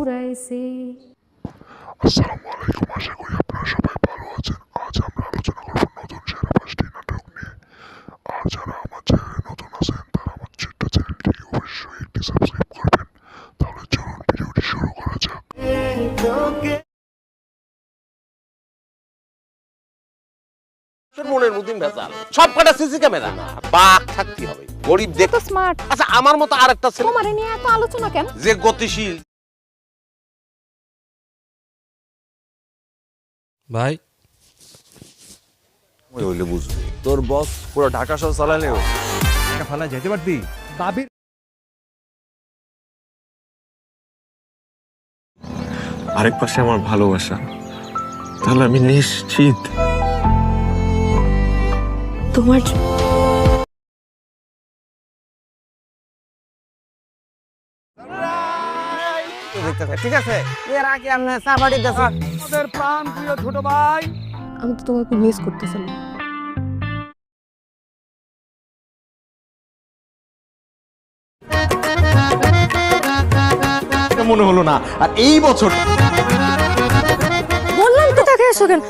ফুরাইছে। আসসালামু আলাইকুম, আশা করি আপনারা সবাই ভালো আছেন। আজ আমরা আলোচনা করব নতুন সেরা 5টি নাটক নিয়ে। আর যারা আমার চ্যানেলে নতুন আছেন তারা আমার ছোট্ট চ্যানেলটিকে অবশ্যই একটি সাবস্ক্রাইব করবেন। তাহলে চলুন ভিডিওটি শুরু করা যাক। মনের মধ্যে ভেজাল, সব কটা সিসি ক্যামেরা, বাঘ থাকতে হবে, গরিব দেখ তো স্মার্ট। আচ্ছা আমার মতো আরেকটা ছেলে তোমারে নিয়ে এত আলোচনা কেন? যে গতিশীল। ভাই হইলে বুঝবি তোর বস পুরো ঢাকা শহর চালালেও ফালা যেতে পারতি দাবির আরেক পাশে আমার ভালোবাসা, তাহলে আমি নিশ্চিত তোমার ঠিক আছে এর আগে আপনি সাবাড়ি দেন আমাদের প্রাণ প্রিয় ছোট ভাই আমি তো তোমাকে মিস করতেছিলাম। মনে হলো না। আর এই বছর বললাম তো তাকে এসো কেন?